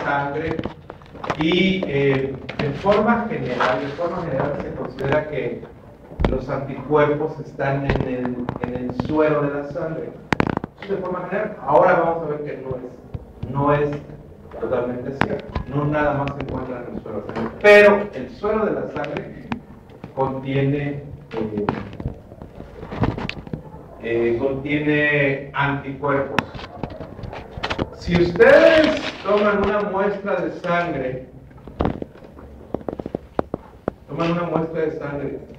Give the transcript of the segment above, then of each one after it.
sangre y de forma general se considera que los anticuerpos están en el suero de la sangre. Eso de forma general. Ahora vamos a ver que no es totalmente cierto. No nada más se encuentra en el suero de la sangre. Pero el suero de la sangre contiene anticuerpos. Si ustedes toman una muestra de sangre,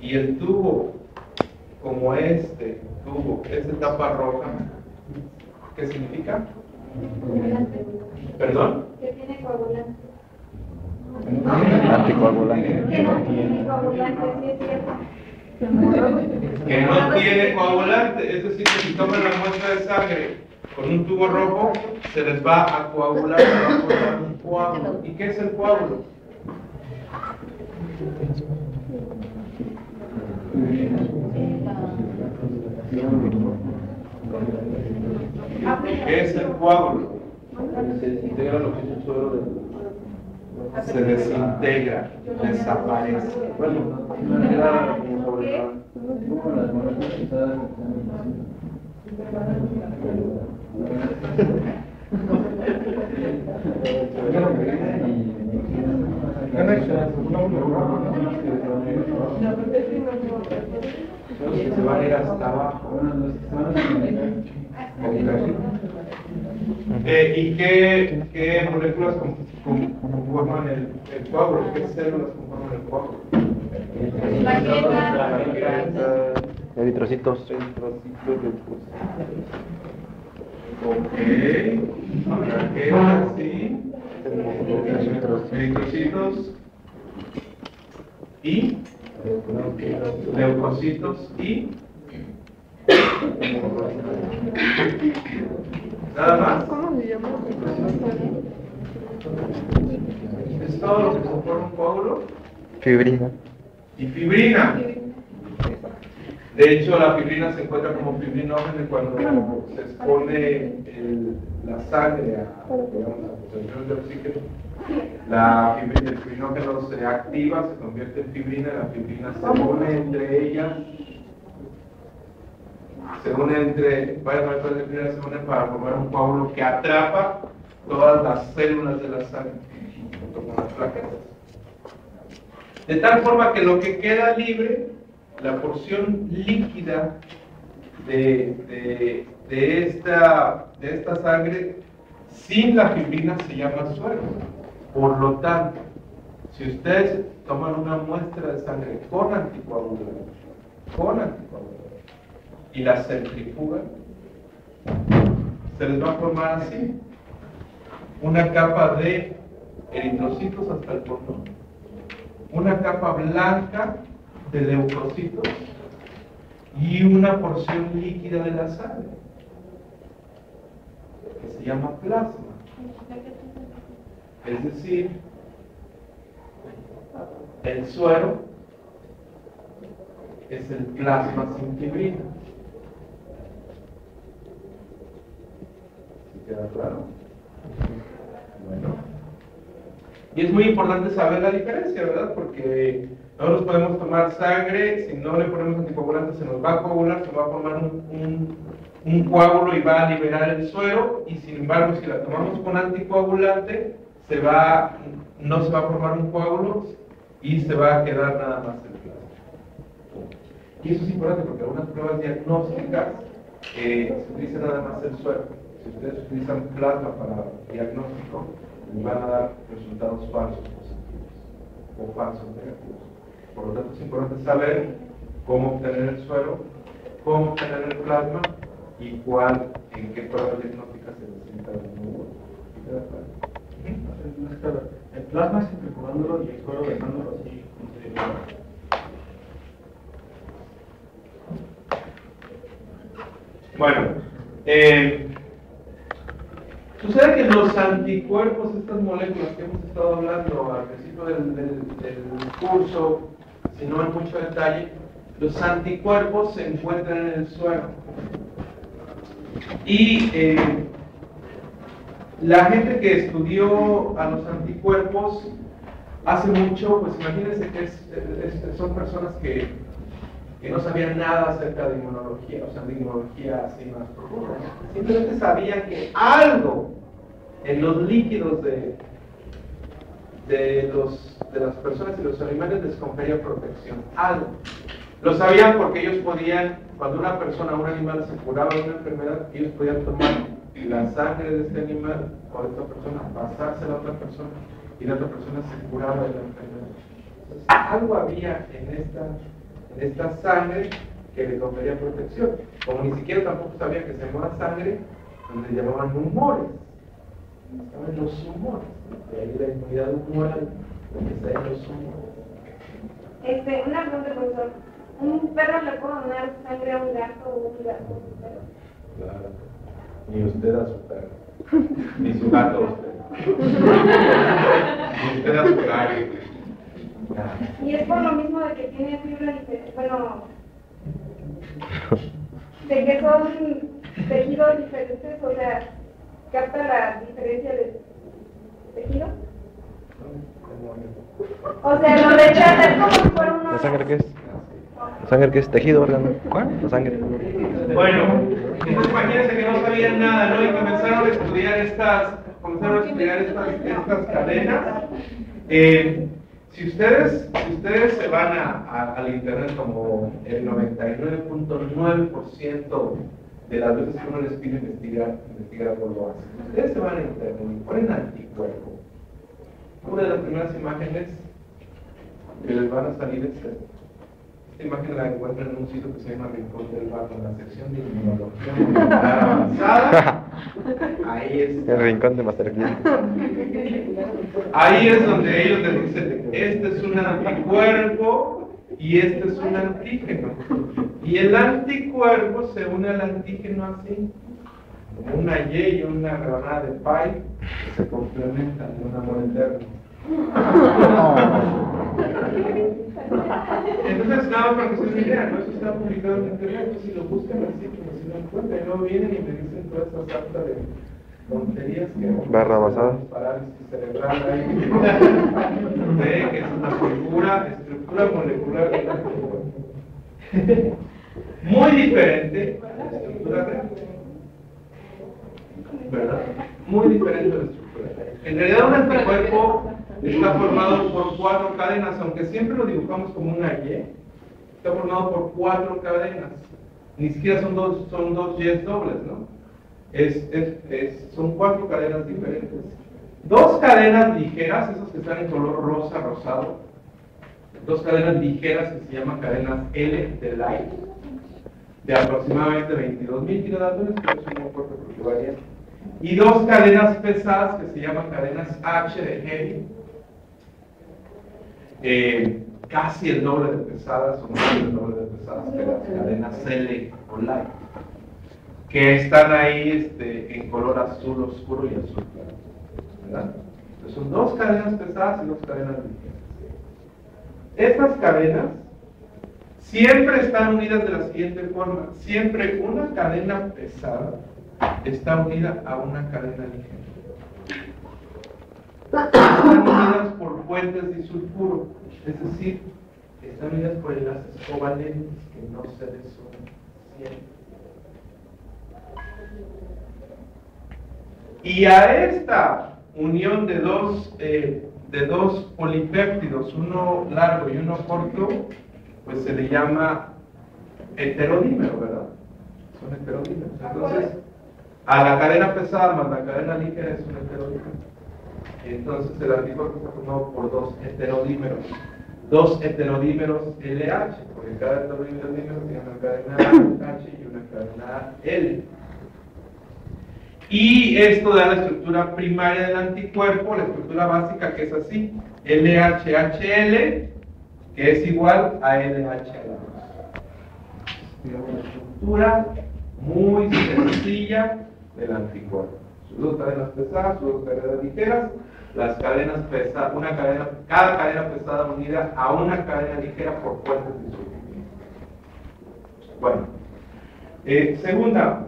y el tubo, como este tubo, es de tapa roja, ¿qué significa? ¿Perdón? Que tiene coagulante. Anticoagulante. Que no tiene coagulante, sí es cierto. Que no tiene coagulante, es decir, que si toman la muestra de sangre con un tubo rojo, se les va a coagular, se va a formar un coágulo. ¿Y qué es el coágulo? ¿Qué es el coágulo? Se desintegra lo que es el suero del... Se desintegra, desaparece. Bueno, era como sobre que se van a ir hasta abajo. ¿Y qué moléculas conforman el coágulo? ¿Qué células conforman el coágulo? Eritrocitos. Ok. Plaquetas, sí. Eritrocitos. Y leucocitos y nada más. ¿Cómo se llama? Es todo lo que conforma un coágulo. Fibrina. Y fibrina. De hecho, la fibrina se encuentra como fibrinógeno cuando se expone la sangre a concentraciones de oxígeno. El fibrinógeno se activa, se convierte en fibrina, la fibrina se une entre ellas. Varias moléculas de fibrina se unen para formar un coágulo que atrapa todas las células de la sangre, junto con las plaquetas. De tal forma que lo que queda libre, la porción líquida de esta sangre, sin la fibrina se llama suero. Por lo tanto, si ustedes toman una muestra de sangre con anticoagulante, y la centrifugan, se les va a formar así una capa de eritrocitos hasta el fondo, una capa blanca de leucocitos y una porción líquida de la sangre que se llama plasma. Es decir, el suero es el plasma sin fibrina. ¿Sí queda claro? Bueno. Y es muy importante saber la diferencia, ¿verdad? Porque nosotros podemos tomar sangre, si no le ponemos anticoagulante se nos va a coagular, se va a formar un coágulo y va a liberar el suero, y sin embargo si la tomamos con anticoagulante no se va a formar un coágulo y se va a quedar nada más el plasma. Y eso es importante porque algunas pruebas diagnósticas se utiliza nada más el suero. Si ustedes utilizan plasma para diagnóstico, les van a dar resultados falsos positivos o falsos negativos. Por lo tanto, es importante saber cómo obtener el suero, cómo obtener el plasma y en qué pruebas diagnósticas se necesita un Claro, el plasma centrifugándolo y el suero dejándolo así como se Bueno, sucede que los anticuerpos, estas moléculas que hemos estado hablando al principio del curso, si no en mucho detalle, los anticuerpos se encuentran en el suero. Y La gente que estudió a los anticuerpos hace mucho, pues imagínense que son personas que no sabían nada acerca de inmunología, o sea, de inmunología así más profunda. Simplemente sabían que algo en los líquidos de las personas y los animales les confería protección. Algo. Lo sabían porque ellos podían, cuando una persona o un animal se curaba de una enfermedad, ellos podían tomar la sangre de este animal o de esta persona, pasársela a otra persona y la otra persona se curaba de la enfermedad. Entonces, algo había en esta sangre que le confería protección. Como ni siquiera tampoco sabía que se llamaba sangre, donde llamaban humores. Estaban los humores, ¿no? De ahí la inmunidad humoral, donde está en los humores. Una pregunta, profesor. ¿Un perro le puede donar sangre a un gato o un gato a un perro? Claro. Ni usted a su perro. Ni su gato a usted. Ni usted a su gato. Y es por lo mismo de que tiene fibra diferente, bueno, de que son tejidos diferentes, o sea, capta la diferencia del tejido. O sea, lo rechaza, es como si fuera uno. ¿La sangre qué es? ¿La sangre qué es? ¿Tejido, órgano? ¿Cuál? La sangre. Bueno, entonces imagínense que no sabían nada, ¿no? Y comenzaron a estudiar estas cadenas. Si ustedes se van al internet, como el 99.9% de las veces que uno les pide investigar por lo hacen. Ustedes se van a internet y ponen anticuerpo. Una de las primeras imágenes que les van a salir es esta. Esta imagen la encuentran en un sitio que se llama Rincón del Vago, en la sección de inmunología molecular avanzada. Ahí es. El rincón de Masterclass. Ahí es donde ellos les dicen, este es un anticuerpo y este es un antígeno. Y el anticuerpo se une al antígeno así, como una Y y una rebanada de pie que se complementan en un amor eterno. Entonces, nada para que se me vean, ¿no? Eso está publicado en internet, entonces si lo buscan así, como si lo encuentran, y luego vienen y me dicen toda esa sarta de tonterías que Barra basada. parálisis cerebral ahí. Ve que es una estructura molecular de la anticuerpo. Muy diferente a la estructura real. ¿Verdad? Muy diferente a la estructura real. En realidad un anticuerpo está formado por 4 cadenas, aunque siempre lo dibujamos como una Y, está formado por 4 cadenas. Ni siquiera son dos Y's dobles, ¿no? Son 4 cadenas diferentes. 2 cadenas ligeras, esos que están en color rosa, rosado. 2 cadenas ligeras que se llaman cadenas L de light, de aproximadamente 22.000 kilodaltones, pero eso no importa porque varían. Y 2 cadenas pesadas que se llaman cadenas H de heavy, casi el doble de pesadas, o más del doble de pesadas que las cadenas L o light, que están ahí en color azul oscuro y azul claro, ¿verdad? Entonces son 2 cadenas pesadas y 2 cadenas ligeras. Estas cadenas siempre están unidas de la siguiente forma: siempre una cadena pesada está unida a una cadena ligera. Están unidas por puentes disulfuro, es decir, están unidas por enlaces covalentes que no se desunen siempre. Y a esta unión de dos polipéptidos, uno largo y uno corto, pues se le llama heterodímero, ¿verdad? Son heterodímeros. Entonces, a la cadena pesada más la cadena ligera es un heterodímero. Entonces el anticuerpo está formado por 2 heterodímeros. 2 heterodímeros LH, porque cada heterodímero tiene una cadena H y una cadena L. Y esto da la estructura primaria del anticuerpo, la estructura básica, que es así: LHHL, que es igual a LH. Digamos, una estructura muy sencilla del anticuerpo. Sus 2 cadenas pesadas, sus 2 cadenas ligeras, las cadenas pesadas, cada cadena pesada unida a una cadena ligera por puentes disulfuro. Bueno, segunda,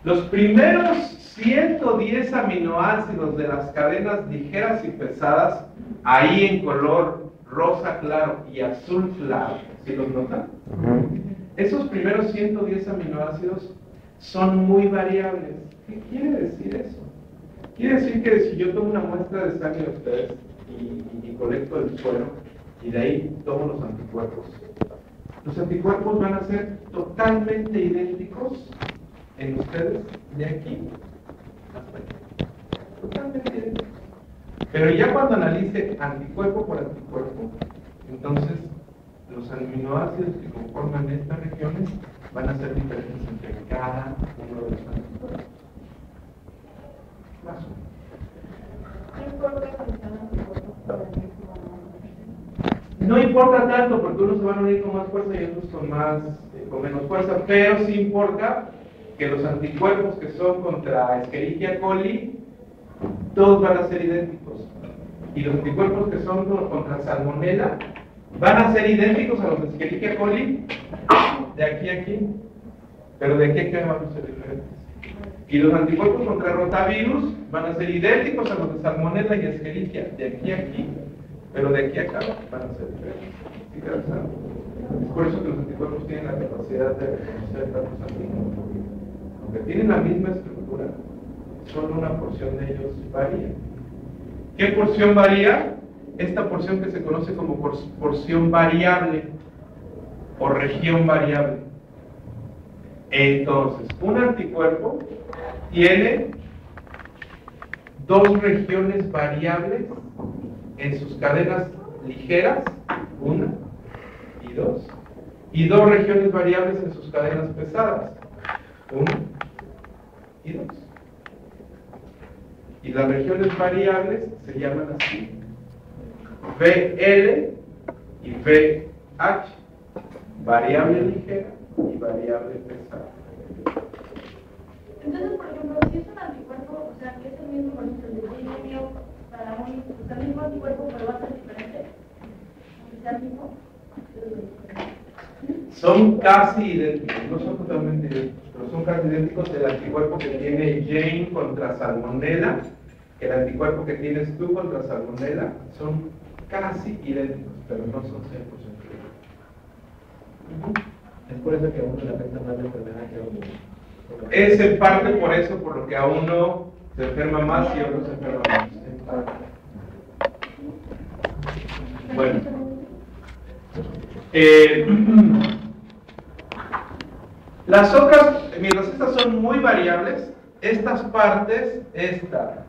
los primeros 110 aminoácidos de las cadenas ligeras y pesadas, ahí en color rosa claro y azul claro, ¿sí los notan? Esos primeros 110 aminoácidos son muy variables. ¿Qué quiere decir eso? Quiere decir que si yo tomo una muestra de sangre de ustedes y colecto el suero, y de ahí tomo los anticuerpos van a ser totalmente idénticos en ustedes de aquí hasta aquí. Totalmente idénticos. Pero ya cuando analice anticuerpo por anticuerpo, entonces los aminoácidos que conforman estas regiones van a ser diferentes entre cada uno de los anticuerpos. Más o menos. No importa tanto porque unos se van a unir con más fuerza y otros con menos fuerza, pero sí importa que los anticuerpos que son contra Escherichia coli, todos van a ser idénticos. Y los anticuerpos que son contra Salmonella van a ser idénticos a los de Escherichia coli de aquí a aquí, pero de aquí a aquí van a ser diferentes. Y los anticuerpos contra rotavirus van a ser idénticos a los de Salmonella y Escherichia de aquí a aquí, pero de aquí a acá van a ser diferentes. ¿Sí queda claro? Es por eso que los anticuerpos tienen la capacidad de reconocer tantos antígenos. Aunque tienen la misma estructura, solo una porción de ellos varía. ¿Qué porción varía? Esta porción que se conoce como porción variable o región variable. Entonces, un anticuerpo tiene dos regiones variables en sus cadenas ligeras, una y dos regiones variables en sus cadenas pesadas, una y dos. Y las regiones variables se llaman así: VL y VH, variable ligera y variable pesada. Entonces, por ejemplo, si es un anticuerpo, o sea, que es el mismo, por ejemplo, el de J-Bio para un, o sea, el mismo anticuerpo, pero va a ser diferente, aunque sea el mismo. Son casi idénticos, no son totalmente idénticos, pero son casi idénticos. El anticuerpo que tiene Jane contra Salmonella, el anticuerpo que tienes tú contra Salmonella, son casi idénticos, pero no son 100% idénticos. Es por eso que a uno le afecta más la enfermedad que a otro. Es en parte por eso, por lo que a uno se enferma más y a otro se enferma menos. En parte. Bueno. Las otras, mientras estas son muy variables, estas partes, esta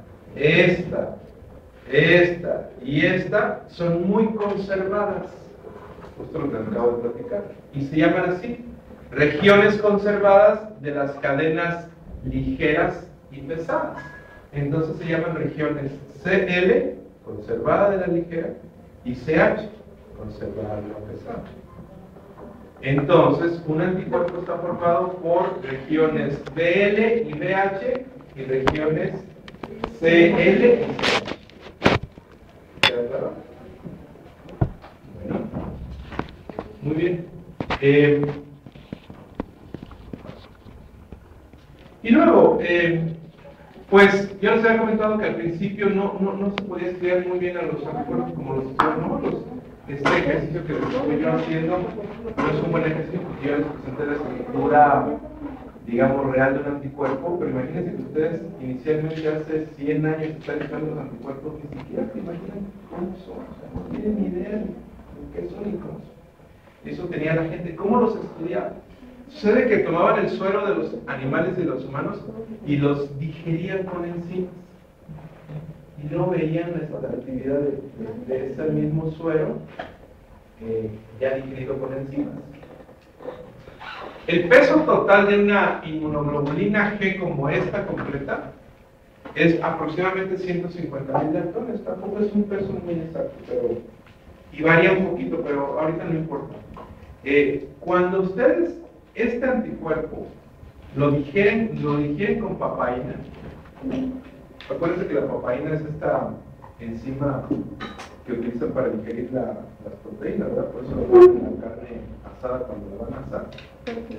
y esta, son muy conservadas. Justo lo que acabo de platicar. Y se llaman así: regiones conservadas de las cadenas ligeras y pesadas. Entonces se llaman regiones CL, conservada de la ligera, y CH, conservada de la pesada. Entonces, un anticuerpo está formado por regiones BL y BH y regiones CL y CH. ¿Queda claro? Bueno, muy bien. Y luego, pues yo les había comentado que al principio no se podía estudiar muy bien a los anticuerpos como los estudiamos. Este ejercicio que les estoy yo haciendo no es un buen ejercicio porque yo les presenté la estructura, digamos, real de un anticuerpo, pero imagínense que ustedes inicialmente hace 100 años están estudiando los anticuerpos, ni siquiera se imaginan cómo son, o sea, no tienen ni idea de qué son y cómo son. Eso tenía la gente. ¿Cómo los estudiaba? Sucede que tomaban el suero de los animales y de los humanos y los digerían con enzimas. Y no veían la actividad de ese mismo suero ya digerido con enzimas. El peso total de una inmunoglobulina G como esta completa es aproximadamente 150.000 leptones. Tampoco es un peso muy exacto, y varía un poquito, pero ahorita no importa. Cuando ustedes este anticuerpo lo digieren con papaína. Acuérdense que la papaína es esta enzima que utilizan para digerir las proteínas, ¿verdad? Por eso lo ponen en la carne asada cuando la van a asar.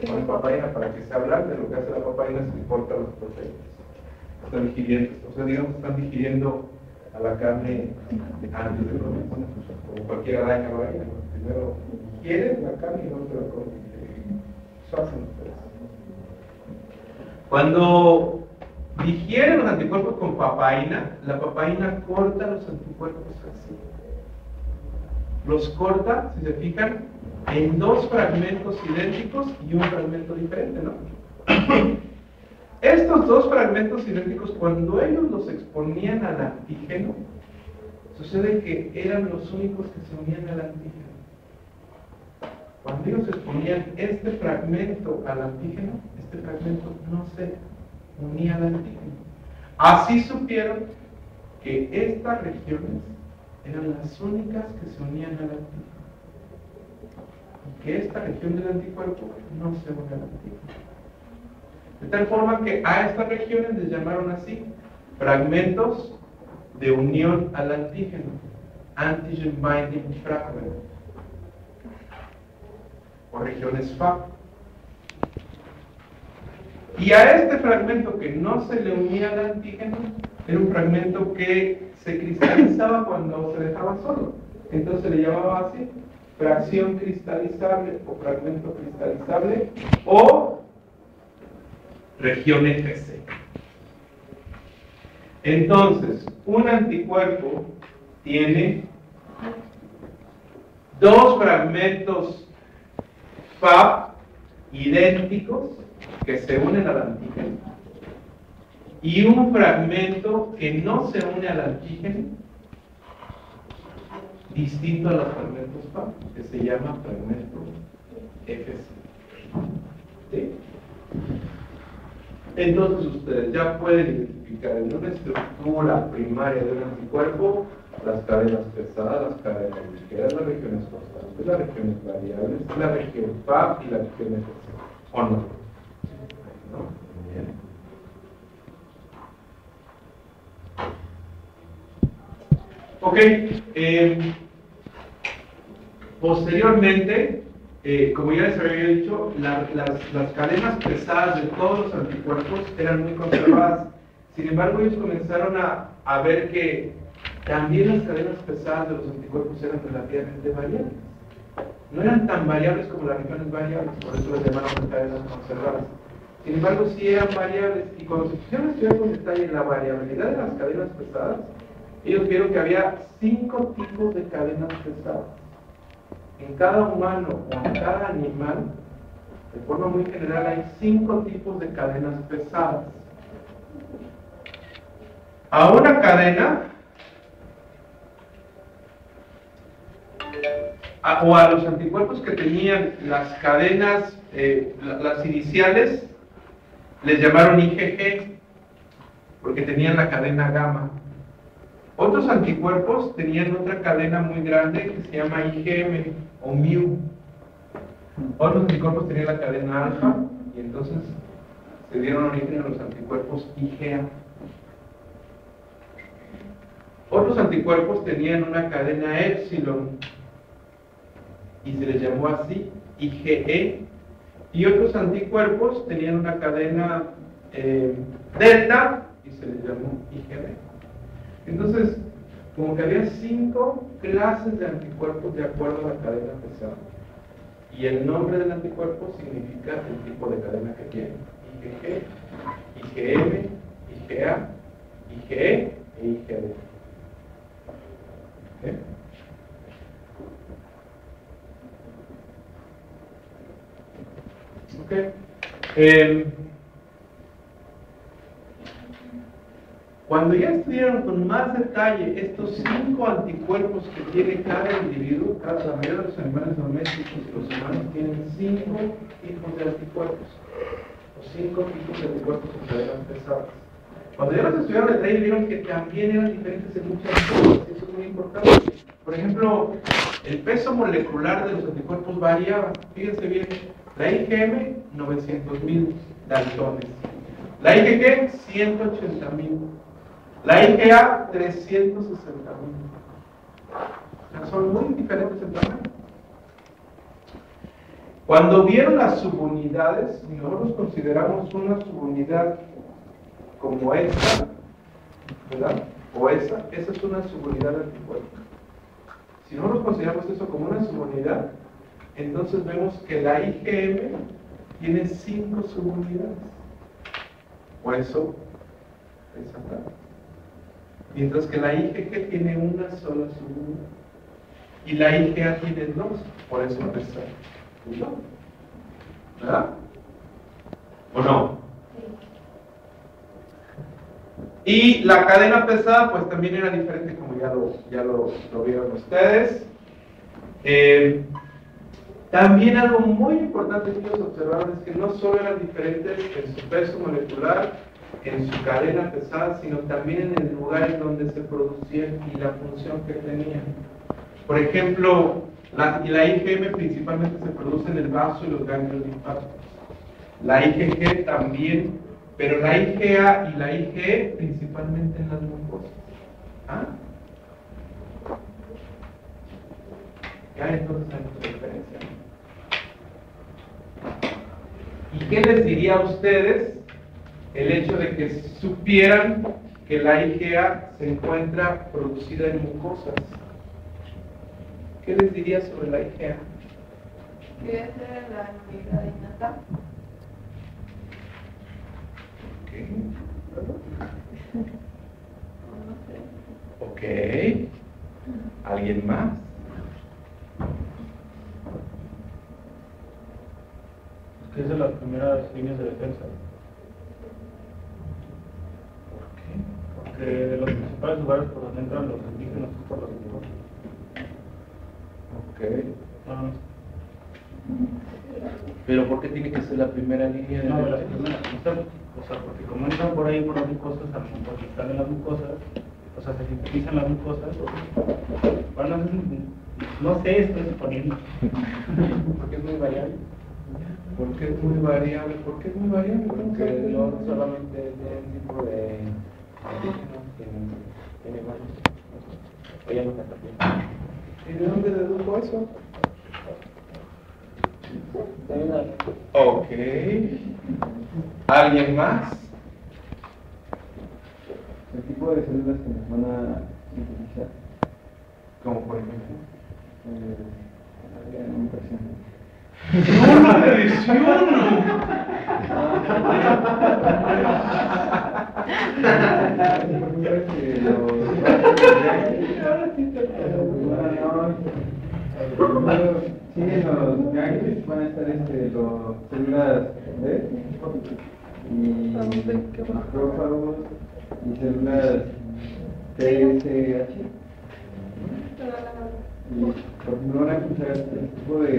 Ponen papaína para que sea blanda. Lo que hace la papaína es que corta las proteínas. están digiriendo, o sea, digamos, están digiriendo a la carne antes de comer, como cualquier araña lo haría, ¿no? Primero digieren la carne y luego se la comen. Eso hacen ustedes. Cuando digieren los anticuerpos con papaína, la papaína corta los anticuerpos así. Los corta, si se fijan, en dos fragmentos idénticos y un fragmento diferente, ¿no? Estos dos fragmentos idénticos, cuando ellos los exponían al antígeno, sucede que eran los únicos que se unían al antígeno. Cuando ellos exponían este fragmento al antígeno, este fragmento no se unía al antígeno. Así supieron que estas regiones eran las únicas que se unían al antígeno. Y que esta región del anticuerpo no se une al antígeno. De tal forma que a estas regiones les llamaron así, fragmentos de unión al antígeno, antigen binding fragment, o regiones FAB. Y a este fragmento que no se le unía al antígeno, era un fragmento que se cristalizaba cuando se dejaba solo. Entonces se le llamaba así, fracción cristalizable o fragmento cristalizable o región FC. Entonces, un anticuerpo tiene dos fragmentos FAB idénticos que se unen al antígeno y un fragmento que no se une al antígeno distinto a los fragmentos FAB, que se llama fragmento FC. ¿Sí? Entonces ustedes ya pueden identificar en una estructura primaria de un anticuerpo las cadenas pesadas, las cadenas ligeras, las regiones constantes, las regiones variables, la región FAB y la región FC. ¿O no? ¿No? Bien. Ok. Posteriormente, como ya les había dicho, las cadenas pesadas de todos los anticuerpos eran muy conservadas. Sin embargo, ellos comenzaron a ver que también las cadenas pesadas de los anticuerpos eran relativamente variables. No eran tan variables como las regiones variables, por eso las llamaron cadenas conservadas. Sin embargo, sí eran variables, y cuando se pusieron a estudiar con detalle la variabilidad de las cadenas pesadas, ellos vieron que había 5 tipos de cadenas pesadas. En cada humano o en cada animal, de forma muy general, hay 5 tipos de cadenas pesadas. A una cadena, o a los anticuerpos que tenían las cadenas, las iniciales, les llamaron IgG, porque tenían la cadena gamma. Otros anticuerpos tenían otra cadena muy grande que se llama IgM o mu. Otros anticuerpos tenían la cadena alfa y entonces se dieron origen a los anticuerpos IgA. Otros anticuerpos tenían una cadena epsilon y se les llamó así IgE, y otros anticuerpos tenían una cadena delta y se les llamó IgB. Entonces, como que había 5 clases de anticuerpos de acuerdo a la cadena pesada. Y el nombre del anticuerpo significa el tipo de cadena que tiene. IgG, IgM, IgA, IgE e IgD. ¿Okay? Cuando ya estudiaron con más detalle estos 5 anticuerpos que tiene cada individuo, la mayoría de los animales domésticos y los humanos tienen 5 tipos de anticuerpos, o 5 tipos de anticuerpos con cadenas pesadas. Cuando ya los estudiaron en detalle, vieron que también eran diferentes en muchas cosas, y eso es muy importante. Por ejemplo, el peso molecular de los anticuerpos variaba. Fíjense bien, la IgM, 900.000 daltones. La IgG, 180.000. La IgA, 360.000. Son muy diferentes en tamaño. Cuando vieron las subunidades, y nosotros consideramos una subunidad como esta, ¿verdad? O esa es una subunidad de anticuerpo. Si nosotros consideramos eso como una subunidad, entonces vemos que la IgM tiene 5 subunidades. Por eso es acá. Mientras que la IgG tiene una sola subunidad. Y la IgA tiene 2, por eso es esa. ¿Verdad? ¿O no? Y la cadena pesada pues también era diferente, como ya lo vieron ustedes. También algo muy importante que ellos observaron es que no solo eran diferentes en su peso molecular, en su cadena pesada, sino también en el lugar en donde se producían y la función que tenían. Por ejemplo, la IgM principalmente se produce en el vaso y los ganglios linfáticos. La IgG también, pero la IgA y la IgE principalmente en las mucosas. ¿Ah? Ya entonces hay mucha diferencia. ¿Y qué les diría a ustedes el hecho de que supieran que la IgA se encuentra producida en mucosas? ¿Qué les diría sobre la IgA? Que es la inmunidad innata. Ok. ¿Alguien más? Que es de las primeras líneas de defensa. Porque de los principales lugares por donde entran los antígenos es por los mucosas. Ok. No, ¿Pero por qué tiene que ser la primera línea de no, de las defensa? primeras. O sea, porque como entran por ahí por las mucosas, porque están en las mucosas, o sea, se sintetizan las mucosas. Bueno, no sé, estoy suponiendo. Porque es muy variable. ¿Por qué es muy variable? ¿Por qué es muy variable? Porque no solamente tiene un tipo de antígenos, tiene varios. O ya no está bien. ¿Y de dónde dedujo eso? Hay una... Ok. ¿Alguien más? El tipo de células que nos van a sintetizar. Como por ejemplo. La impresión. ¡No lo menciono! Sí, en los ganglios van a estar los células B y macrófagos y células TSH. Y por ejemplo van a encontrar este tipo de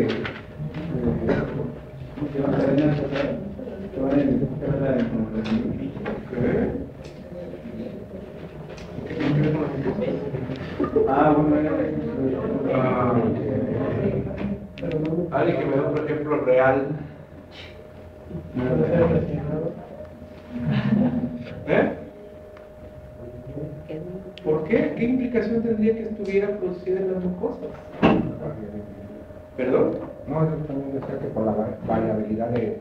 ¿cómo se llama? Cadenas pesadas que van a identificar la información. ¿Qué tiene que ver con las mucosas? Bueno, Alguien que me dé otro ejemplo real. ¿Eh? ¿Por qué? ¿Qué implicación tendría que estuviera producida en las mucosas? ¿Perdón? No, yo también decía que por la variabilidad que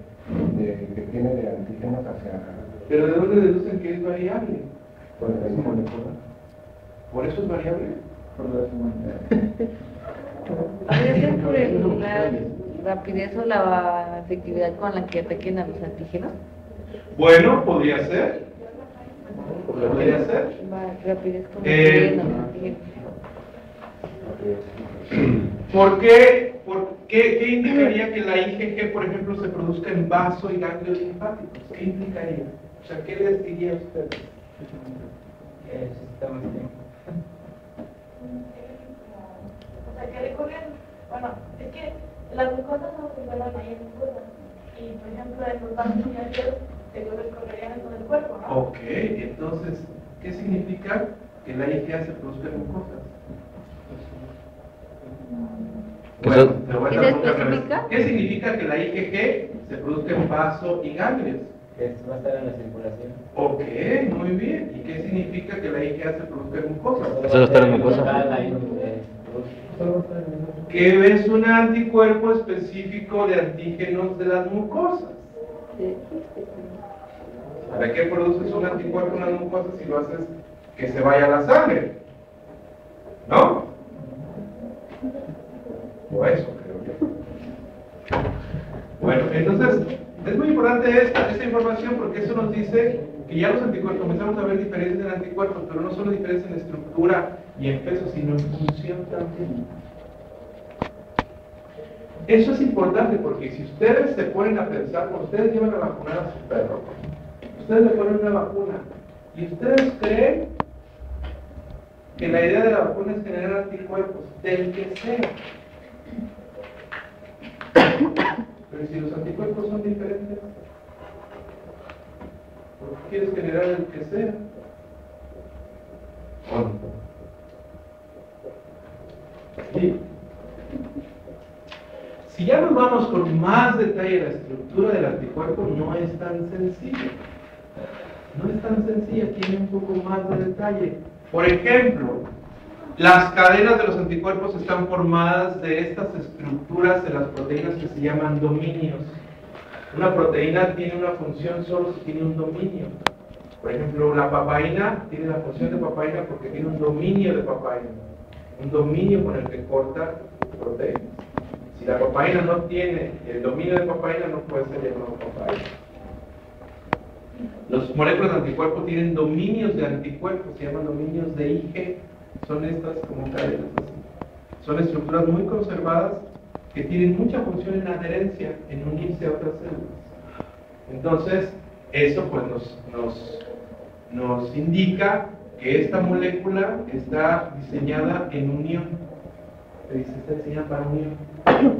tiene de antígenos hacia... ¿Pero de dónde deducen que es variable? Por el mismo molecular. ¿Por eso es variable? por las humanidades. ¿Podría ser por la rapidez o la efectividad con la que ataquen a los antígenos? Bueno, podría ser. Podría ser. Rapidez con la que ataquen a los antígenos. ¿Qué indicaría que la IgG, por ejemplo, se produzca en vaso y ganglios linfáticos? ¿Qué implicaría? O sea, ¿qué les diría a ustedes? O sea, que recorren, bueno, es que las mucosas no se encuentran ahí en mucosas. Y, por ejemplo, en los vasos sanguíneos se recorrerían en todo el cuerpo, ¿no? Ok, entonces, ¿qué significa que la IgA se produzca en mucosas? Bueno, te voy a dar otra vez. ¿Qué significa que la IgG se produzca en vaso y ganglios? Que va a estar en la circulación. Ok, muy bien. ¿Y qué significa que la IgA se produzca en mucosas? Eso no está en mucosa. Que es un anticuerpo específico de antígenos de las mucosas. ¿Para qué produces un anticuerpo en las mucosas si lo haces que se vaya a la sangre? ¿No? O eso creo yo. Bueno, entonces es muy importante esta información porque eso nos dice que ya los anticuerpos, comenzamos a ver diferencias en anticuerpos, pero no solo diferencias en estructura y en peso, sino en función también. Eso es importante porque si ustedes se ponen a pensar, cuando ustedes llevan a vacunar a su perro, ustedes le ponen una vacuna y ustedes creen que la idea de la vacuna es generar anticuerpos, del que sea. Pero si los anticuerpos son diferentes, ¿por qué quieres generar el que sea? ¿O no? Sí. Si ya nos vamos con más detalle a la estructura del anticuerpo, no es tan sencillo. No es tan sencilla, tiene un poco más de detalle. Por ejemplo, las cadenas de los anticuerpos están formadas de estas estructuras de las proteínas que se llaman dominios. Una proteína tiene una función solo si tiene un dominio. Por ejemplo, la papaína tiene la función de papaína porque tiene un dominio de papaína. Un dominio con el que corta proteínas. Si la papaína no tiene el dominio de papaína, no puede ser llamado papaína. Los moléculas de anticuerpos tienen dominios de anticuerpos, se llaman dominios de IG. Son estas como cadenas así. Son estructuras muy conservadas que tienen mucha función en adherencia, en unirse a otras células. Entonces, eso pues nos indica que esta molécula está diseñada en unión. Está diseñada para unión,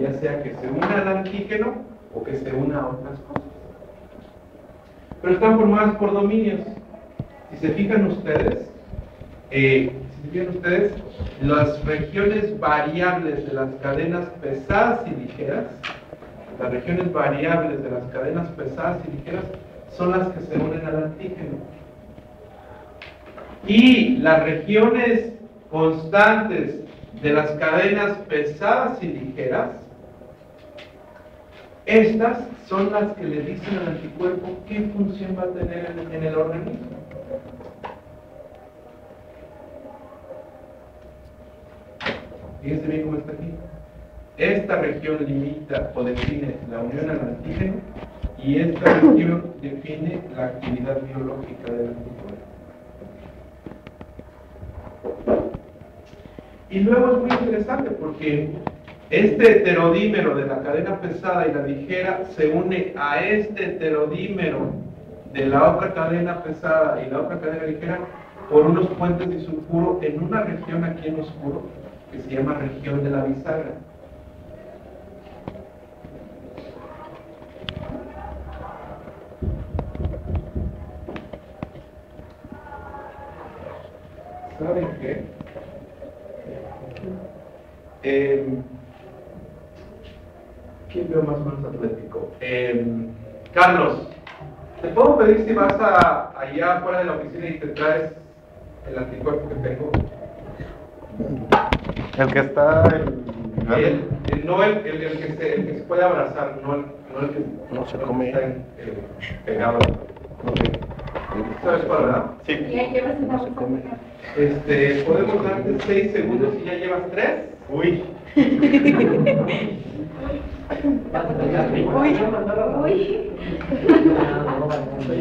ya sea que se una al antígeno o que se una a otras cosas. Pero están formadas por dominios. Si se fijan ustedes, las regiones variables de las cadenas pesadas y ligeras, son las que se unen al antígeno. Y las regiones constantes de las cadenas pesadas y ligeras, estas son las que le dicen al anticuerpo qué función va a tener en el organismo. Fíjense bien cómo está aquí. Esta región limita o define la unión al antígeno y esta región define la actividad biológica del anticuerpo. Y luego es muy interesante porque este heterodímero de la cadena pesada y la ligera se une a este heterodímero de la otra cadena pesada y la otra cadena ligera por unos puentes disulfuro en una región aquí en oscuro que se llama región de la bisagra. ¿Saben qué? ¿Quién veo más o menos atlético? Carlos, ¿te puedo pedir si vas allá afuera de la oficina y te traes el anticuerpo que tengo? El que está... No el que se puede abrazar, no el que No se come. está pegado. ¿Sabes cuál, verdad? Sí. No se come. Podemos darte 6 segundos y ya llevas 3. Uy.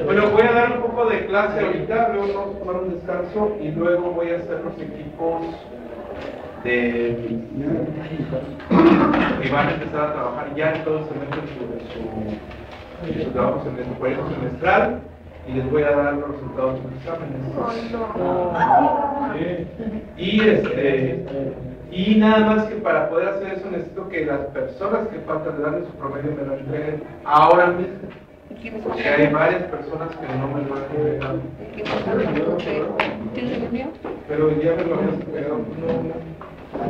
Bueno, voy a dar un poco de clase ahorita, luego vamos a tomar un descanso y luego voy a hacer los equipos que van a empezar a trabajar ya en todo el semestre en su trabajo en su proyecto semestral y les voy a dar los resultados de los exámenes. Y nada más que para poder hacer eso necesito que las personas que faltan de darle su promedio me lo entreguen ahora mismo. Porque hay varias personas que no me lo han entregado. Pero ya me lo habías entregado.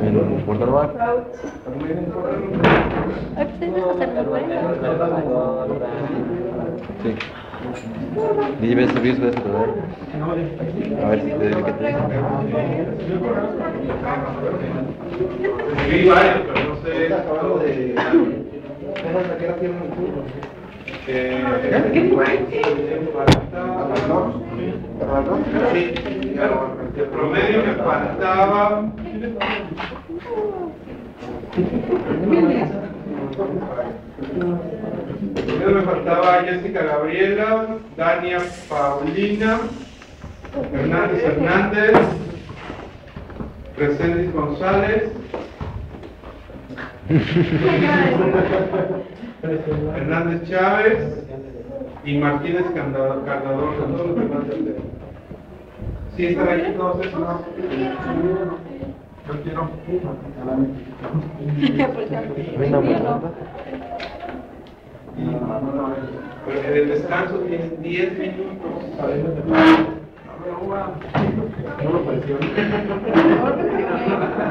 ¿En Puerto Nueva? Sí. ¿Y ves el virus de este poder? A ver si te digo que te digo. Sí, varios, pero no sé. Sí, claro, de promedio me faltaba. Primero me faltaba Jessica Gabriela, Dania Paulina, Hernández Hernández, Reséndiz González, Hernández Chávez y Martínez Cardador. Todos los demás del dedo. ¿Sí están aquí todos esos? Yo quiero. En el descanso tienes 10 minutos. No lo presiones.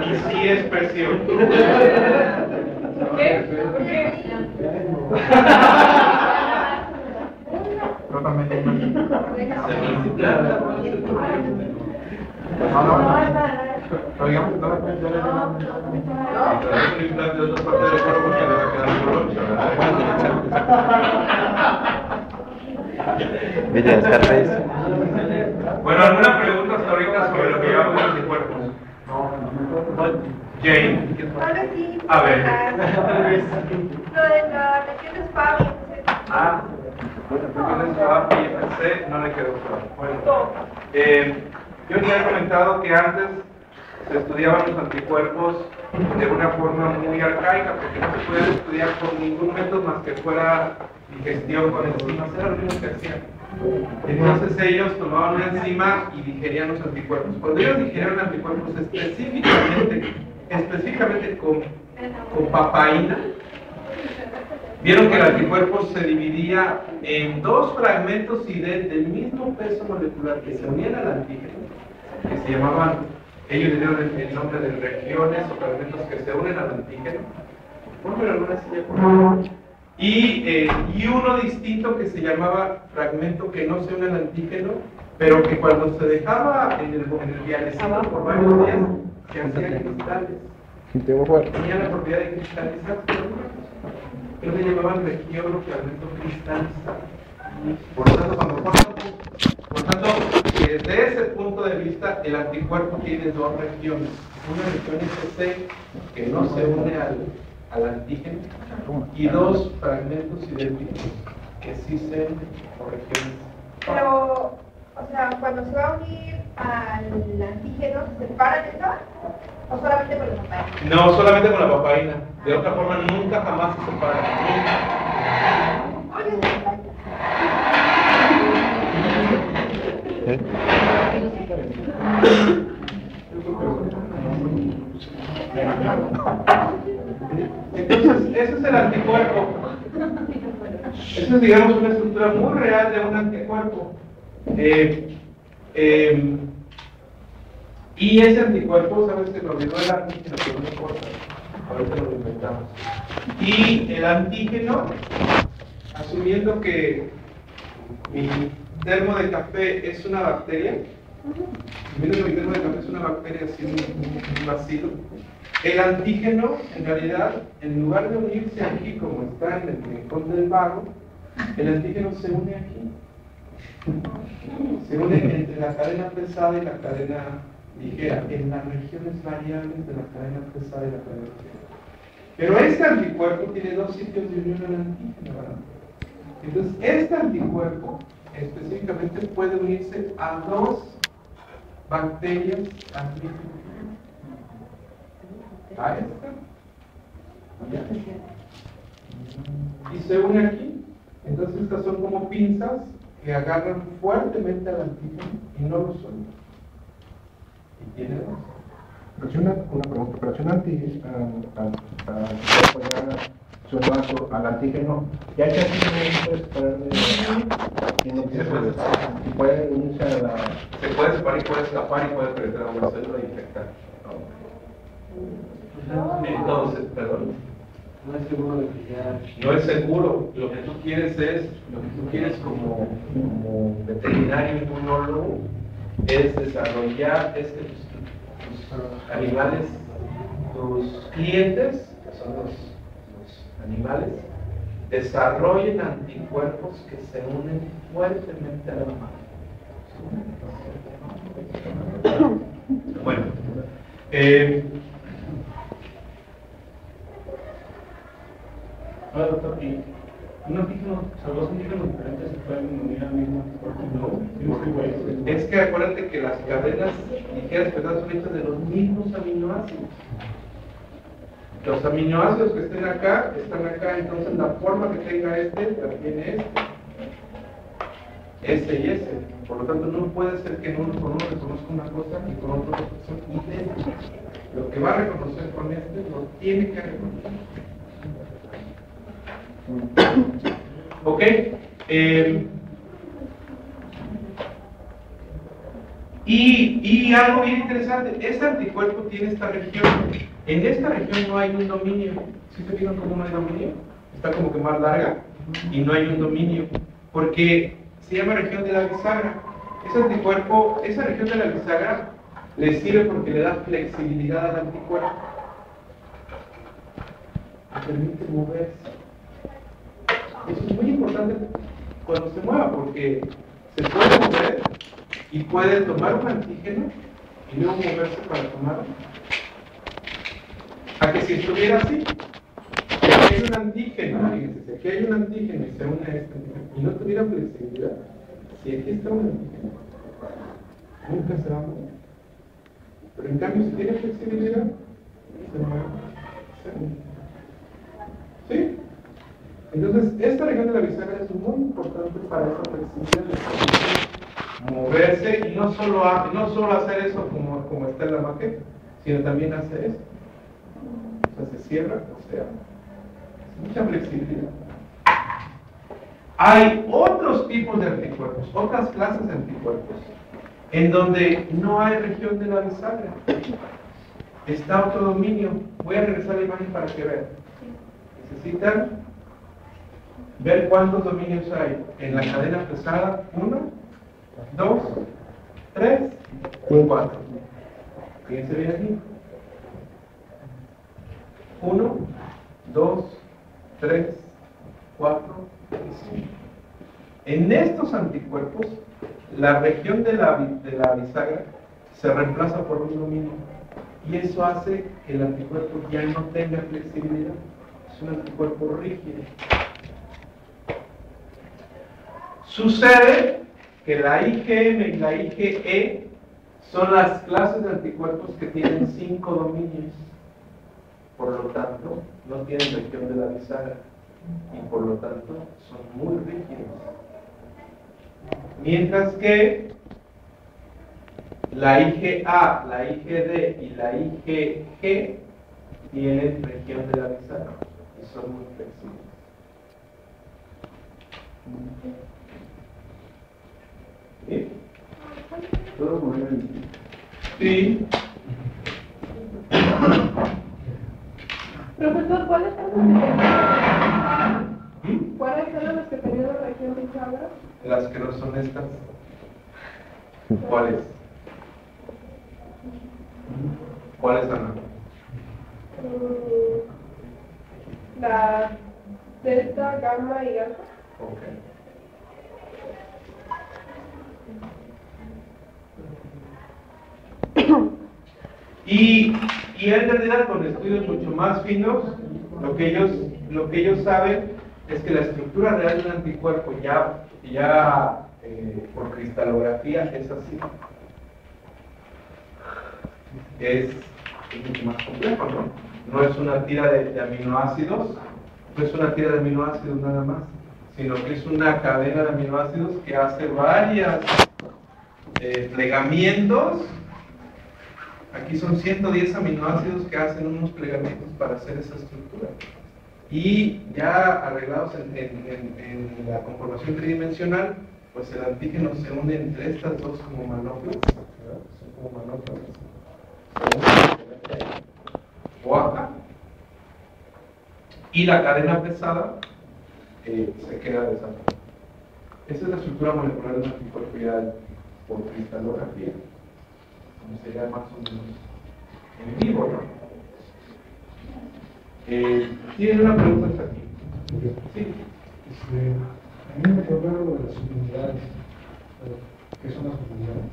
Y sí es presión. ¿Qué? ¿Por qué? Yo también. Villa Scarface. Bueno, ¿alguna pregunta hasta ahorita sobre lo que llevamos de anticuerpos? Jane. Ahora sí. A ver. Lo de la región de Spam. No le quedó claro. Bueno, yo ya he comentado que antes se estudiaban los anticuerpos de una forma muy arcaica, porque no se podían estudiar con ningún método más que fuera digestión con enzimas, era lo mismo que hacían. Entonces ellos tomaban una enzima y digerían los anticuerpos. Cuando ellos digerieron anticuerpos específicamente con papaína, vieron que el anticuerpo se dividía en dos fragmentos del mismo peso molecular que se unían al antígeno, que se llamaban, ellos dieron el nombre de regiones o fragmentos que se unen al antígeno. Pónmelo en una silla, por favor. Y uno distinto que se llamaba fragmento que no se une al antígeno, pero que cuando se dejaba en el dialecito por varios días, se hacían cristales. Tenía la propiedad de cristalizar. Pero le llamaban región o fragmento cristalizado. Por lo tanto, desde ese punto de vista, el anticuerpo tiene dos regiones. Una región IgC que no se une al antígeno y dos fragmentos idénticos que sí se unen por regiones. Pero, o sea, cuando se va a unir al antígeno, ¿se separan eso? ¿O solamente con la papaína? No, solamente con la papaína. De otra forma, nunca jamás se separan. Entonces, ese es el anticuerpo. Esa es, digamos, una estructura muy real de un anticuerpo. Y ese anticuerpo, sabes que nos olvidó el antígeno, pero no importa. Ahorita lo inventamos. Y el antígeno, asumiendo que mi termo de café es una bacteria, asumiendo que mi termo de café es una bacteria así, un vacío, el antígeno, en realidad, en lugar de unirse aquí como está en el rincón del vago, el antígeno se une aquí. Se une entre la cadena pesada y la cadena ligera, en las regiones variables de la cadena pesada y la cadena ligera. Pero este anticuerpo tiene dos sitios de unión al antígeno, ¿verdad? Entonces, este anticuerpo específicamente puede unirse a dos bacterias al mismo tiempo. A esta y a esta. Y se une aquí. Entonces, estas son como pinzas que agarran fuertemente al antígeno y no lo sueltan. Y tiene dos. Pero si una pregunta, pero si un antígeno al antígeno, ya que aquí no puedes ponerle y puede unirse a la... Se puede separar y puede escapar y puede penetrar a una célula y infectar. Entonces, perdón. No es seguro de que ya... No es seguro. Lo que tú quieres como veterinario inmunólogo es desarrollar tus animales, tus clientes, que son los animales, desarrollen anticuerpos que se unen fuertemente a la madre. Bueno, Ahora, doctor, ¿y un antígeno, o sea, dos antígenos diferentes se pueden unir al mismo anticuerpo? No, es que acuérdate que las cadenas ligeras pesadas son hechas de los mismos aminoácidos. Los aminoácidos que están acá, entonces la forma que tenga este, la tiene este y ese. Por lo tanto, no puede ser que en uno con uno reconozca una cosa y con otro son idénticos. Lo que va a reconocer con este, lo tiene que reconocer. Ok. Y algo bien interesante, este anticuerpo tiene esta región. En esta región no hay un dominio. ¿Sí se fijan cómo no hay dominio? Está como que más larga y no hay un dominio. Porque se llama región de la bisagra. Ese anticuerpo, esa región de la bisagra le sirve porque le da flexibilidad al anticuerpo. Le permite moverse. Eso es muy importante cuando se mueva porque se puede mover y puede tomar un antígeno y luego moverse para tomarlo. A que si estuviera así, si aquí hay un antígeno, fíjense, si aquí hay un antígeno y se une a este antígeno y no tuviera flexibilidad, si aquí está un antígeno, nunca se va a mover. Pero en cambio, si tiene flexibilidad, se mueve, se mueve. ¿Sí? Entonces, esta región de la bisagra es muy importante para esa flexibilidad de moverse y no solo hacer eso como está en la maqueta, sino también hacer eso. O sea, se cierra, o sea, es mucha flexibilidad. Hay otros tipos de anticuerpos, otras clases de anticuerpos, en donde no hay región de la bisagra. Está otro dominio. Voy a regresar a la imagen para que vean. Necesitan ver cuántos dominios hay en la cadena pesada. 1, 2, 3, 4. Fíjense bien aquí. 1, 2, 3, 4 y 5. En estos anticuerpos, la región de la bisagra se reemplaza por un dominio. Y eso hace que el anticuerpo ya no tenga flexibilidad. Es un anticuerpo rígido. Sucede que la IgM y la IgE son las clases de anticuerpos que tienen 5 dominios. Por lo tanto, no tienen región de la bisagra y por lo tanto son muy rígidos. Mientras que la IgA, la IgD y la IgG tienen región de la bisagra y son muy flexibles. ¿Sí? Todo muy bien. Sí. Profesor, ¿cuáles son los que tenían la región bisagra? Las que no son estas. ¿Cuáles? ¿Cuáles, Ana? La delta, gamma y alfa. Ok. Y en realidad con estudios mucho más finos, lo que ellos saben es que la estructura real de un anticuerpo ya por cristalografía es así. Es mucho más complejo, ¿no? No es una tira de aminoácidos, no es una tira de aminoácidos nada más, sino que es una cadena de aminoácidos que hace varias plegamientos. Aquí son 110 aminoácidos que hacen unos plegamientos para hacer esa estructura. Y ya arreglados en la conformación tridimensional, pues el antígeno se une entre estas dos como manoplas. Son como manoplas. O acá. Y la cadena pesada se queda de esa forma. Esa es la estructura molecular de una anticuerpo ya por cristalografía. Como sería más o menos en vivo, ¿no? Tienen una pregunta hasta aquí. Sí. A mí me quedó claro lo de las subunidades. ¿Qué son las subunidades?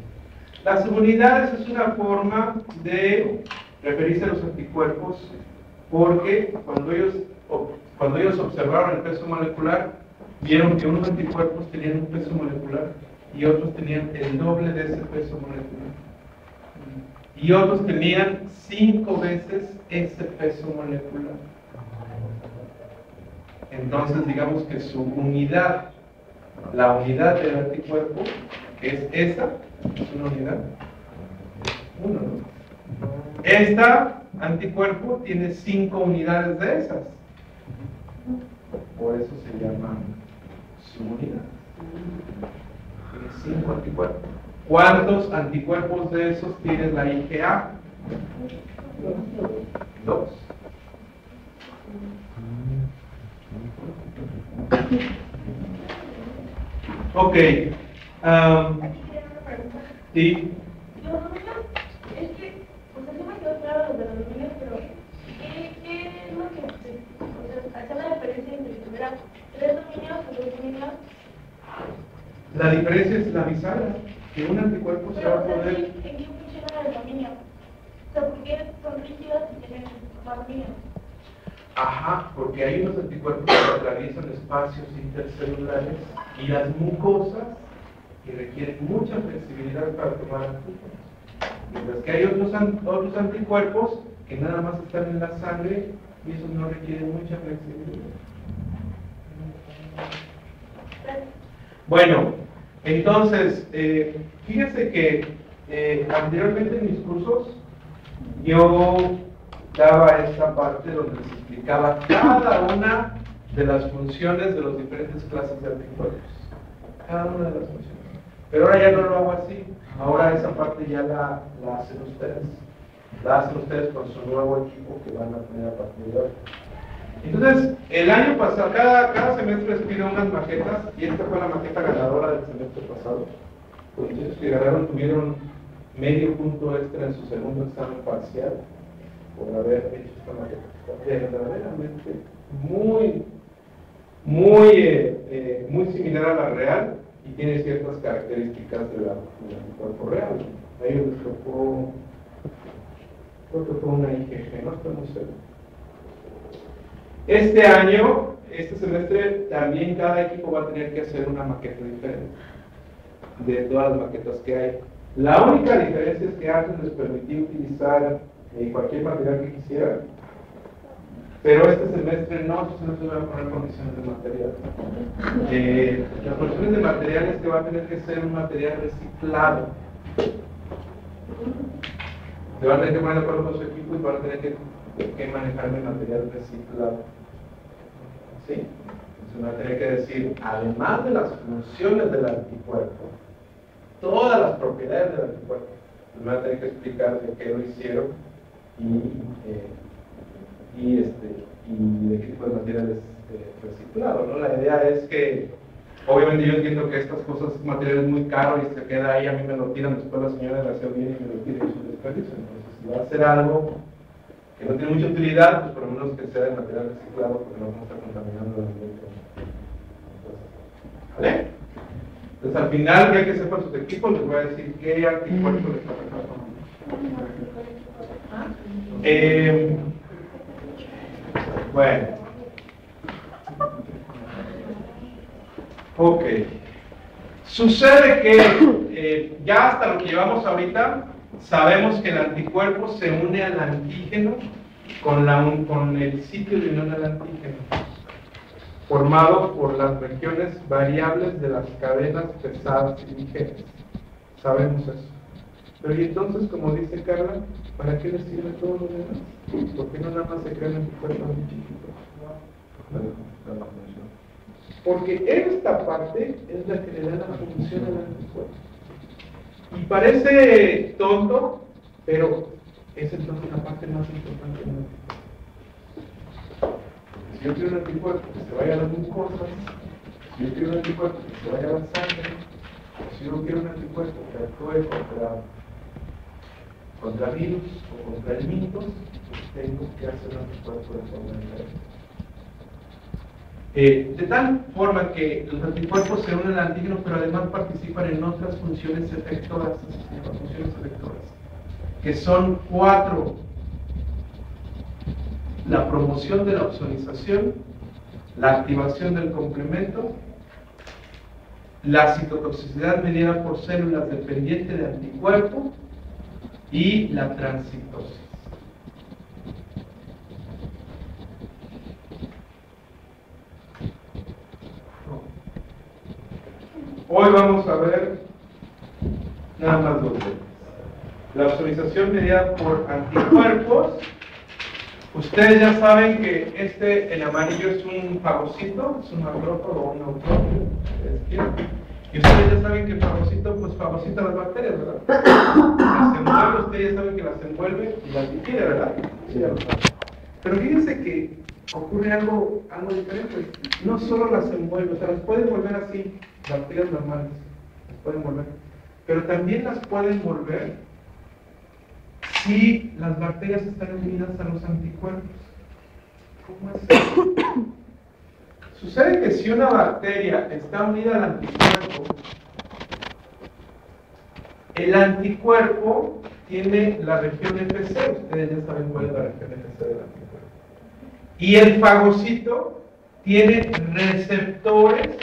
Las subunidades es una forma de referirse a los anticuerpos porque cuando ellos observaron el peso molecular, vieron que unos anticuerpos tenían un peso molecular y otros tenían el doble de ese peso molecular. Y otros tenían 5 veces ese peso molecular. Entonces, digamos que su unidad, la unidad del anticuerpo, que es esa, es una unidad. Uno, ¿no? Esta anticuerpo tiene 5 unidades de esas. Por eso se llama subunidad. Tiene 5 anticuerpos. ¿Cuántos anticuerpos de esos tiene la IgA? 2. Ok. Sí. Los dominios, es que, o sea, sí me quedó claro lo de los dominios, pero ¿qué es lo que, o sea, hacer la diferencia entre si tuviera 3 dominios o 2 dominios? La diferencia es la bisagra, que un anticuerpo se va a poder... ¿En qué funciona el dominio? O sea, ¿por qué son rígidos y tienen más dominios? Ajá, porque hay unos anticuerpos que atraviesan espacios intercelulares y las mucosas que requieren mucha flexibilidad para tomar antígenos. Mientras que hay otros anticuerpos que nada más están en la sangre y esos no requieren mucha flexibilidad. Bueno, entonces, fíjense que anteriormente en mis cursos yo daba esta parte donde les explicaba cada una de las funciones de las diferentes clases de anticuerpos. Cada una de las funciones. Pero ahora ya no lo hago así. Ahora esa parte ya la hacen ustedes. La hacen ustedes con su nuevo equipo que van a tener a partir de hoy. Entonces, el año pasado, cada semestre les pido unas maquetas, y esta fue la maqueta ganadora del semestre pasado. Los muchachos que ganaron tuvieron medio punto extra en su segundo examen parcial por haber hecho esta maqueta. Verdaderamente muy similar a la real y tiene ciertas características del anticuerpo real. A ellos les tocó, creo que fue una IgG, no estoy muy seguro. Este año, este semestre, también cada equipo va a tener que hacer una maqueta diferente de todas las maquetas que hay. La única diferencia es que antes les permití utilizar cualquier material que quisieran, pero este semestre no, este semestre voy a poner condiciones de material. Las condiciones de material es que va a tener que ser un material reciclado. Se van a tener que poner de acuerdo con su equipo y van a tener que manejar el material reciclado. ¿Sí? Entonces van a tener que decir, además de las funciones del anticuerpo, todas las propiedades del anticuerpo, les van a tener que explicar de qué lo hicieron y de qué tipo de material es reciclado, ¿no? La idea es que, obviamente yo entiendo que estas cosas, este material es muy caro y se queda ahí, a mí me lo tiran, después la señora de la SEO viene y me lo tira y es un desperdicio. Entonces, si va a hacer algo que no tiene mucha utilidad, pues por lo menos que sea de material reciclado, porque no vamos a estar contaminando el ambiente. ¿Vale? Entonces al final, ya que sepan sus equipos, les voy a decir qué anticuerpo les toca. Bueno. Ok. Sucede que ya hasta lo que llevamos ahorita, sabemos que el anticuerpo se une al antígeno con el sitio de unión al antígeno, formado por las regiones variables de las cadenas pesadas y ligeras. Sabemos eso. Pero y entonces, como dice Carla, ¿para qué les sirve todo lo demás? ¿Por qué no nada más se crean anticuerpos muy chiquitos? Porque esta parte es la que le da la función al anticuerpo. Y parece tonto, pero es entonces la parte más importante del anticuerpo. Si yo quiero un anticuerpo que se vaya a las mucosas, si yo quiero un anticuerpo que se vaya a la sangre, si yo quiero un anticuerpo que actúe contra virus o contra elementos, pues tengo que hacer un anticuerpo de forma diferente. De tal forma que los anticuerpos se unen al antígeno, pero además participan en otras funciones efectoras, que son 4. La promoción de la opsonización, la activación del complemento, la citotoxicidad mediada por células dependiente de anticuerpos y la transcitosis. Hoy vamos a ver nada más 2 temas. La opsonización mediada por anticuerpos. Ustedes ya saben que el amarillo es un fagocito, es un macrófago o un autófago, y ustedes ya saben que el fagocito pues fagocita las bacterias, ¿verdad? Las envuelve, ustedes ya saben que las envuelve y las digiere, ¿verdad? Sí, ya lo saben. Pero fíjense que ocurre algo diferente. No solo las envuelve, o sea, las pueden volver así, bacterias normales, las pueden volver, pero también las pueden volver si las bacterias están unidas a los anticuerpos. ¿Cómo es eso? Sucede que si una bacteria está unida al anticuerpo, el anticuerpo tiene la región FC, ustedes ya saben cuál es la región FC del anticuerpo. Y el fagocito tiene receptores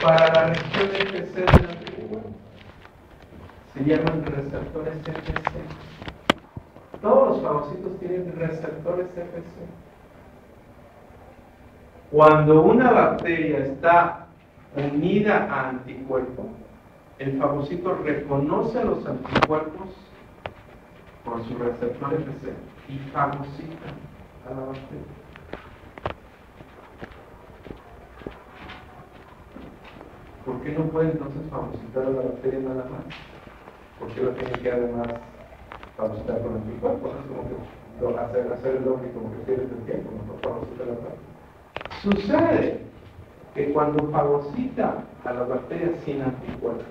para la región FC del anticuerpo. Se llaman receptores FC. Todos los fagocitos tienen receptores FC. Cuando una bacteria está unida a anticuerpo, el fagocito reconoce a los anticuerpos por su receptor FC y fagocita a la bacteria. ¿Por qué no puede entonces fagocitar a la bacteria nada más? ¿Por qué lo tiene que además fagocitar con anticuerpos? Es como que hacer el doble como que pierdes el tiempo, no fagocita a la bacteria. Sucede que cuando fagocita a las bacterias sin anticuerpo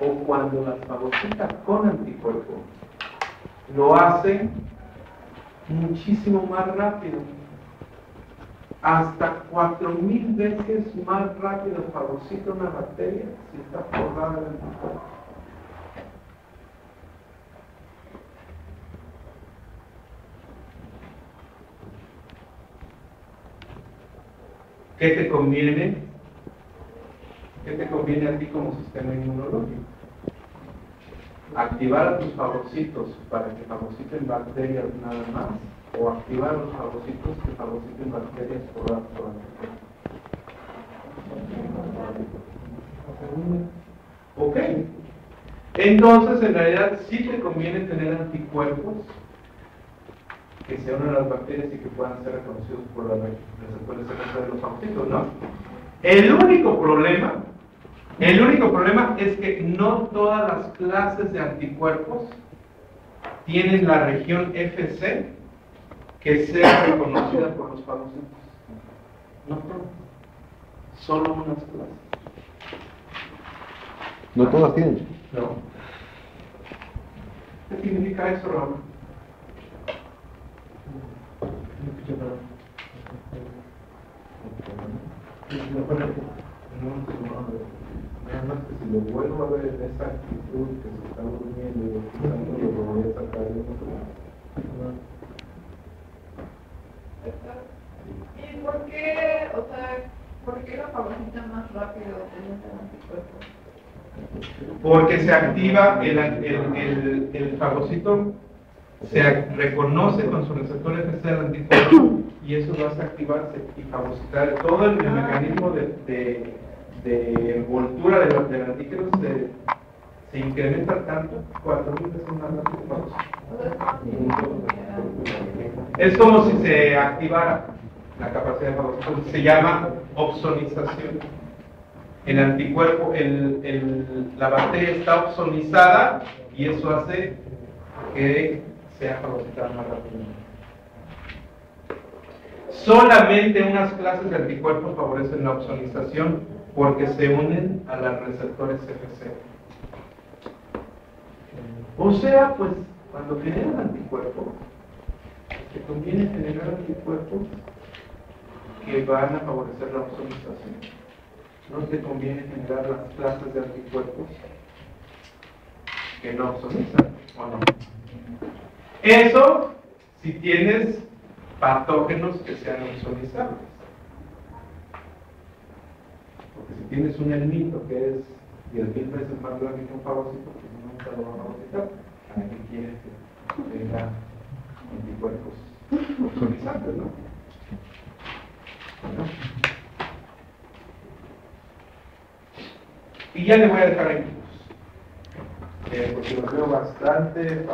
o cuando las fagocita con anticuerpo, lo hace muchísimo más rápido. Hasta 4000 veces más rápido fagocita una bacteria si está forrada de anticuerpo. ¿Qué te conviene? ¿Qué te conviene a ti como sistema inmunológico? ¿Activar a tus fagocitos para que fagociten bacterias nada más? ¿O activar a los fagocitos que fagociten bacterias por anticuerpos? Ok. Entonces, en realidad, sí te conviene tener anticuerpos que se unan a las bacterias y que puedan ser reconocidos por los receptores de los fagocitos, ¿no? El único problema es que no todas las clases de anticuerpos tienen la región FC que sea reconocida por los fagocitos. No todas, solo unas clases. ¿No todas tienen? No. ¿Qué significa eso, Raúl? Nada más que si lo vuelvo a ver en esa actitud que se está durmiendo y escuchando, lo voy a sacar de otro. ¿Y por qué, por qué lo fagocita más rápido teniendo el anticuerpo? Porque se activa el fagocito, se reconoce con su receptor FC del anticuerpo y eso lo hace activarse y fagocitar. Todo el mecanismo de envoltura del antígeno se incrementa tanto, 4000 veces más rápido. Es como si se activara la capacidad de fagocitación. Se llama opsonización. El anticuerpo, la bacteria está opsonizada y eso hace que sea fagocitada más rápidamente. Solamente unas clases de anticuerpos favorecen la opsonización porque se unen a los receptores FC. O sea, pues, cuando generan anticuerpos, te conviene generar anticuerpos que van a favorecer la ozonización. No te conviene generar las clases de anticuerpos que no ozonizan, ¿o no? Eso si tienes patógenos que sean ozonizables. Porque si tienes un elmito que es 10,000 veces más grande que un fagocito, pues nunca lo va a fagocitar. ¿Para qué quieres que tenga anticuerpos ozonizantes, no? Bueno. Y ya le voy a dejar aquí, porque los veo bastante